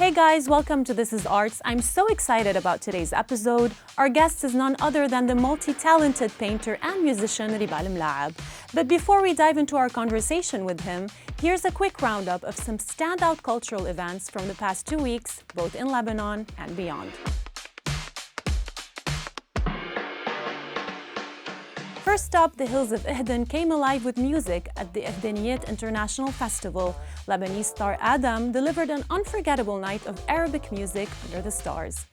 Hey guys, welcome to This is Arts. I'm so excited about today's episode. Our guest is none other than the multi-talented painter and musician Ribal Molaeb. But before we dive into our conversation with him, here's a quick roundup of some standout cultural events from the past 2 weeks, both in Lebanon and beyond. First up, the hills of Ihden came alive with music at the Ihdeniyat International Festival. Lebanese star Adam delivered an unforgettable night of Arabic music under the stars.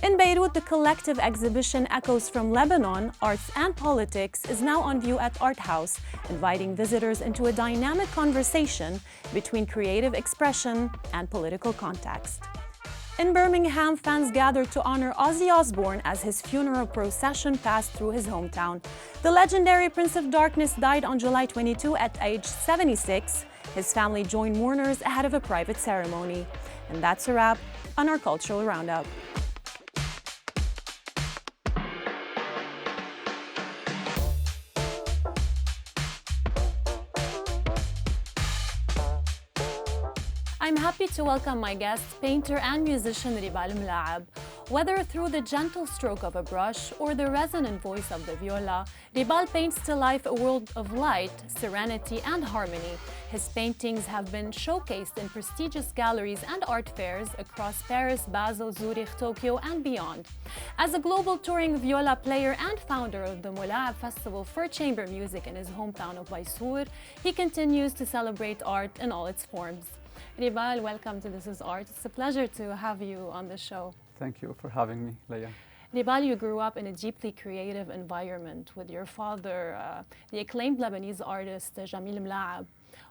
In Beirut, the collective exhibition Echoes from Lebanon, Arts and Politics is now on view at Art House, inviting visitors into a dynamic conversation between creative expression and political context. In Birmingham, fans gathered to honor Ozzy Osbourne as his funeral procession passed through his hometown. The legendary Prince of Darkness died on July 22 at age 76. His family joined mourners ahead of a private ceremony. And that's a wrap on our cultural roundup. I'm happy to welcome my guest, painter and musician Ribal Molaeb. Whether through the gentle stroke of a brush or the resonant voice of the viola, Ribal paints to life a world of light, serenity, and harmony. His paintings have been showcased in prestigious galleries and art fairs across Paris, Basel, Zurich, Tokyo, and beyond. As a global touring viola player and founder of the Molaeb Festival for Chamber Music in his hometown of Baysur, he continues to celebrate art in all its forms. Ribal, welcome to This is Art. It's a pleasure to have you on the show. Thank you for having me, Lea. Ribal, you grew up in a deeply creative environment with your father, the acclaimed Lebanese artist Jamil Molaeb.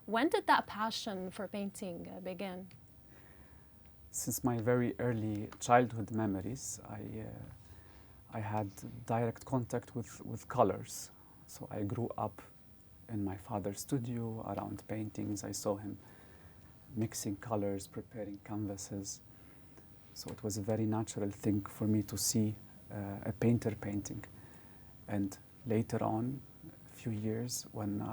When did that passion for painting begin? Since my very early childhood memories, I had direct contact with colors. So I grew up in my father's studio around paintings. I saw him mixing colors, preparing canvases. So it was a very natural thing for me to see a painter painting. And later on, a few years, when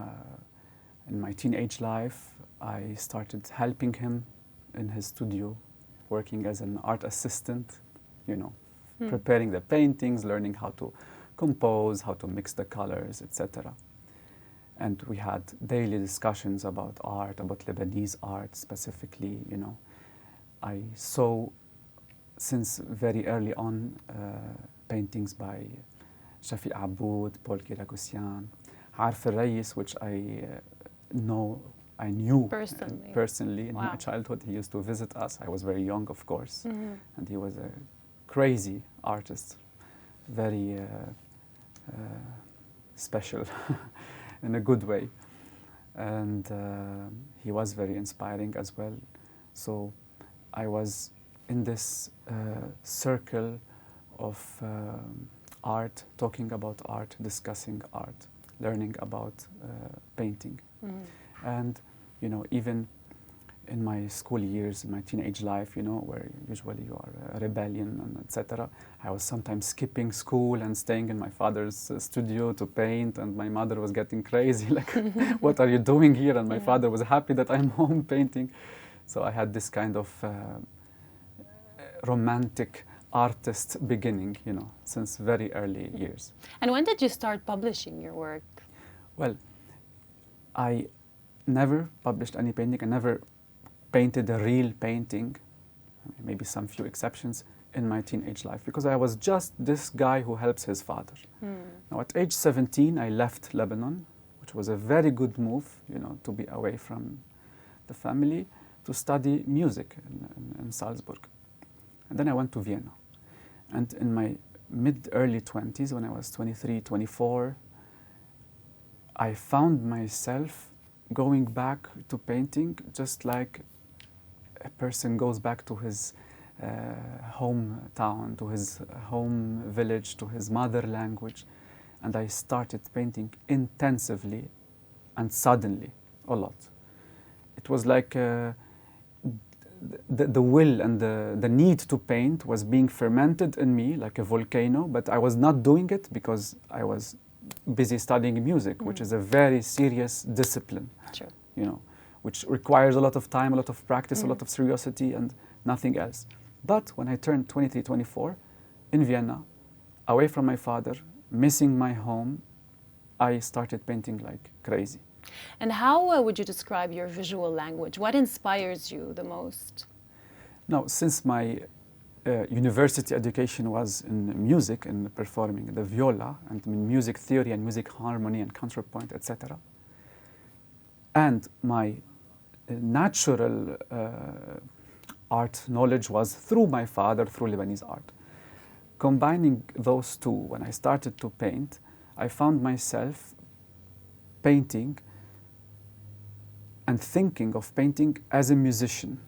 in my teenage life, I started helping him in his studio, working as an art assistant, preparing the paintings, learning how to compose, how to mix the colors, etc. And we had daily discussions about art, about Lebanese art specifically, I saw since very early on paintings by Shafiq Aboud, Paul Kiragossian, Arf al-Rais, which I knew personally in my childhood. He used to visit us. I was very young, of course, and he was a crazy artist, very special. In a good way, and he was very inspiring as well. So I was in this circle of art, talking about art, discussing art, learning about painting. And even in my school years, in my teenage life, where usually you are a rebellion and etc. I was sometimes skipping school and staying in my father's studio to paint, and my mother was getting crazy, like, what are you doing here? And my father was happy that I'm home painting. So I had this kind of romantic artist beginning, since very early years. And when did you start publishing your work? Well, I never published any painting. I never painted a real painting, maybe some few exceptions, in my teenage life, because I was just this guy who helps his father. Now, at age 17, I left Lebanon, which was a very good move, to be away from the family, to study music in Salzburg. And then I went to Vienna. And in my mid-early 20s, when I was 23, 24, I found myself going back to painting just like a person goes back to his hometown, to his home village, to his mother language. And I started painting intensively and suddenly, a lot. It was like the will and the need to paint was being fermented in me like a volcano, but I was not doing it because I was busy studying music, which is a very serious discipline. Sure. Which requires a lot of time, a lot of practice, a lot of seriosity, and nothing else. But when I turned 23, 24, in Vienna, away from my father, missing my home, I started painting like crazy. And how would you describe your visual language? What inspires you the most? Now, since my university education was in music and performing the viola and in music theory and music harmony and counterpoint, etc., and my natural art knowledge was through my father, through Lebanese art. Combining those two, when I started to paint, I found myself painting and thinking of painting as a musician,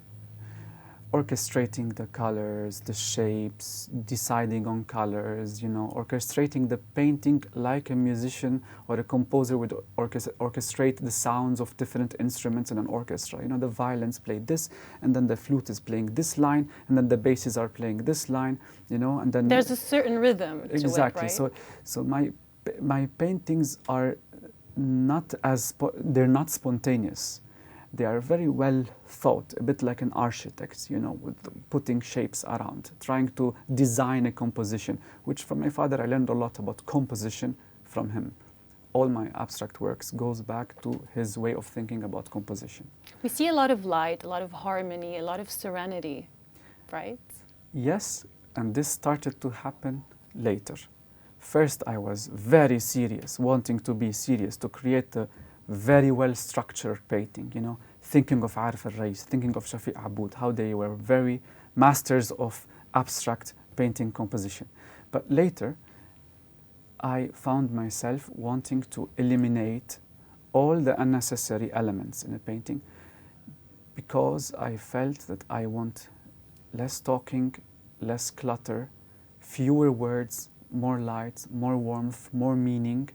orchestrating the colors, the shapes, deciding on colors, orchestrating the painting like a musician or a composer would orchestrate the sounds of different instruments in an orchestra. The violins play this, and then the flute is playing this line, and then the basses are playing this line, and then there's a certain rhythm to exactly. it, right? So my paintings are they're not spontaneous. They are very well thought, a bit like an architect, with putting shapes around, trying to design a composition, which from my father I learned a lot about composition from him. All my abstract works goes back to his way of thinking about composition. We see a lot of light, a lot of harmony, a lot of serenity, right? Yes, and this started to happen later. First, I was very serious, wanting to be serious, to create a very well-structured painting, thinking of Arif al-Rais, thinking of Shafiq Aboud, how they were very masters of abstract painting composition. But later, I found myself wanting to eliminate all the unnecessary elements in a painting because I felt that I want less talking, less clutter, fewer words, more light, more warmth, more meaning,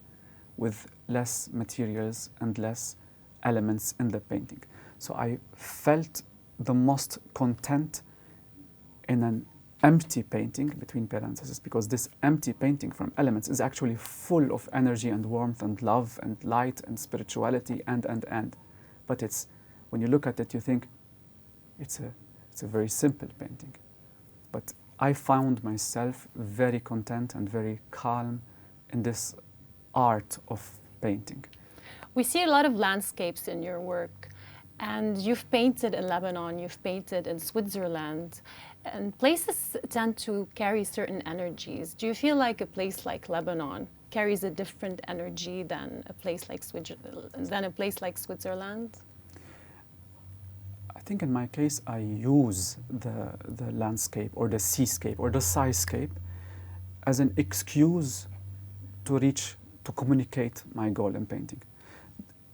with less materials and less elements in the painting. So I felt the most content in an empty painting, between parentheses, because this empty painting from elements is actually full of energy and warmth and love and light and spirituality and. But it's, when you look at it, you think it's a very simple painting. But I found myself very content and very calm in this art of painting. We see a lot of landscapes in your work, and you've painted in Lebanon, you've painted in Switzerland, and places tend to carry certain energies. Do you feel like a place like Lebanon carries a different energy than a place like Switzerland? I think in my case, I use the landscape or the seascape or the skyscape as an excuse to communicate my goal in painting.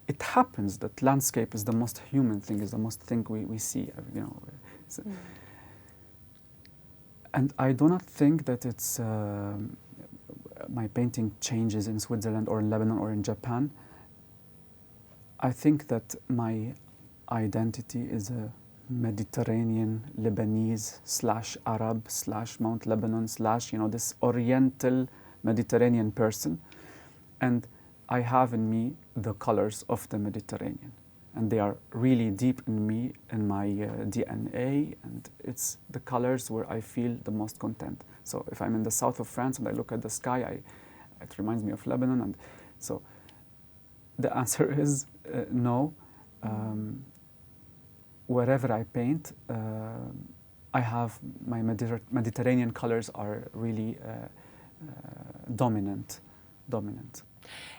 It happens that landscape is the most human thing, is the most thing we see, And I do not think that it's my painting changes in Switzerland or in Lebanon or in Japan. I think that my identity is a Mediterranean Lebanese / Arab / Mount Lebanon / this Oriental Mediterranean person, and I have in me the colors of the Mediterranean, and they are really deep in me, in my DNA, and it's the colors where I feel the most content. So if I'm in the south of France and I look at the sky, it reminds me of Lebanon, and so the answer is no. Wherever I paint, I have my Mediterranean colors are really dominant.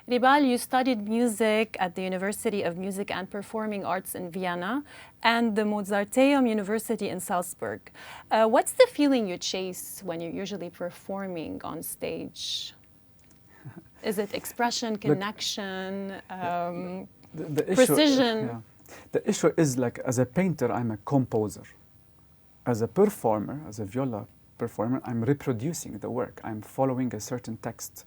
Ribal, you studied music at the University of Music and Performing Arts in Vienna and the Mozarteum University in Salzburg. What's the feeling you chase when you're usually performing on stage? Is it expression, connection, the precision? Issue, the issue is, like, as a painter, I'm a composer. As a performer, as a viola performer, I'm reproducing the work. I'm following a certain text.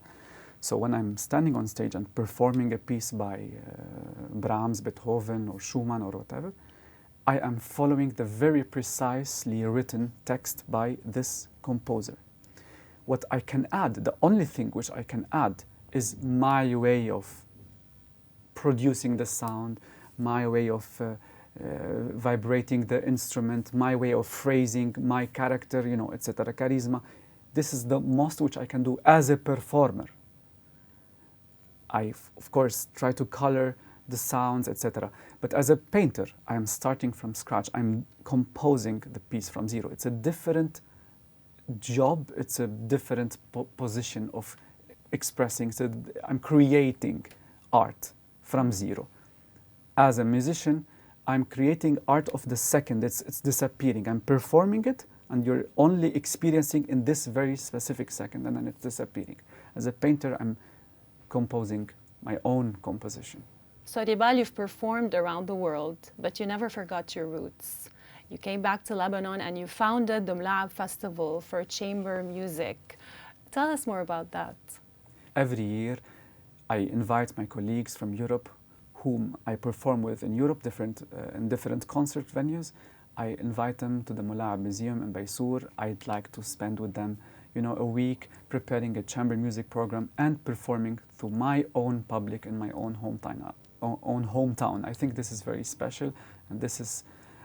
So when I'm standing on stage and performing a piece by Brahms, Beethoven, or Schumann, or whatever, I am following the very precisely written text by this composer. What I can add, the only thing which I can add, is my way of producing the sound, my way of vibrating the instrument, my way of phrasing, my character, you know, etc., charisma. This is the most which I can do as a performer. I, of course, try to color the sounds, etc. But as a painter, I am starting from scratch. I'm composing the piece from zero. It's a different job. It's a different position of expressing. So I'm creating art from zero. As a musician, I'm creating art of the second. It's disappearing. I'm performing it, and you're only experiencing in this very specific second, and then it's disappearing. As a painter, I'm composing my own composition. So Ribal, you've performed around the world, but you never forgot your roots. You came back to Lebanon and you founded the Molaeb Festival for chamber music. Tell us more about that. Every year, I invite my colleagues from Europe, whom I perform with in Europe, in different concert venues. I invite them to the Molaeb Museum in Beirut. I'd like to spend with them, you know, a week preparing a chamber music program and performing to my own public in my own hometown. I think this is very special, and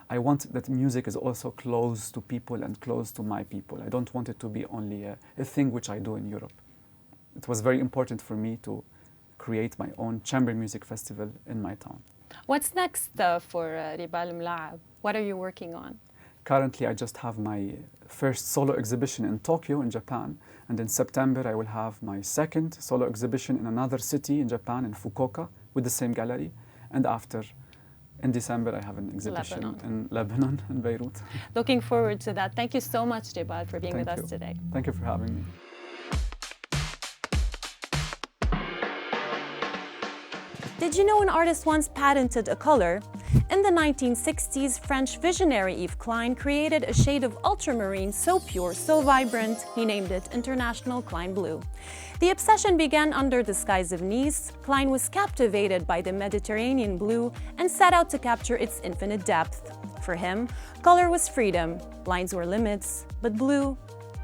I want that music is also close to people and close to my people. I don't want it to be only a thing which I do in Europe. It was very important for me to create my own chamber music festival in my town. What's next for Ribal Molaeb? What are you working on? Currently, I just have my first solo exhibition in Tokyo, in Japan. And in September, I will have my second solo exhibition in another city in Japan, in Fukuoka, with the same gallery. And after, in December, I have an exhibition in Lebanon, in Beirut. Looking forward to that. Thank you so much, Ribal, for being with us today. Thank you for having me. Did you know an artist once patented a color? In the 1960s, French visionary Yves Klein created a shade of ultramarine so pure, so vibrant, he named it International Klein Blue. The obsession began under the skies of Nice. Klein was captivated by the Mediterranean blue and set out to capture its infinite depth. For him, color was freedom, lines were limits, but blue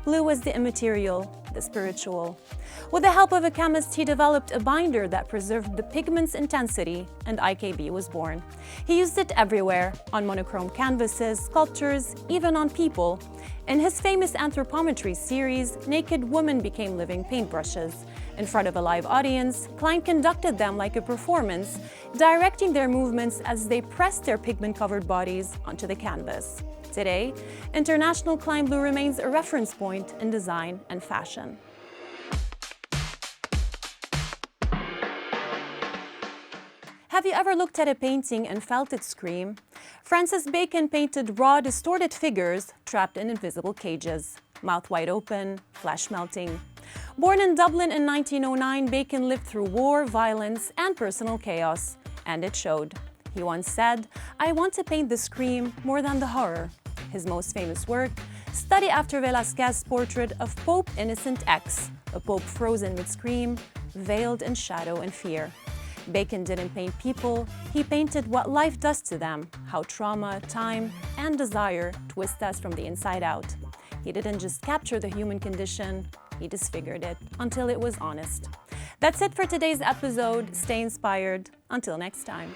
was the immaterial, the spiritual. With the help of a chemist, he developed a binder that preserved the pigment's intensity, and IKB was born. He used it everywhere, on monochrome canvases, sculptures, even on people. In his famous anthropometry series, naked women became living paintbrushes. In front of a live audience, Klein conducted them like a performance, directing their movements as they pressed their pigment-covered bodies onto the canvas. Today, International Klein Blue remains a reference point in design and fashion. Have you ever looked at a painting and felt it scream? Francis Bacon painted raw, distorted figures trapped in invisible cages, mouth wide open, flesh melting. Born in Dublin in 1909, Bacon lived through war, violence, and personal chaos, and it showed. He once said, "I want to paint the scream more than the horror." His most famous work, study after Velázquez's portrait of Pope Innocent X, a pope frozen with scream, veiled in shadow and fear. Bacon didn't paint people, he painted what life does to them, how trauma, time, and desire twist us from the inside out. He didn't just capture the human condition, he disfigured it until it was honest. That's it for today's episode. Stay inspired. Until next time.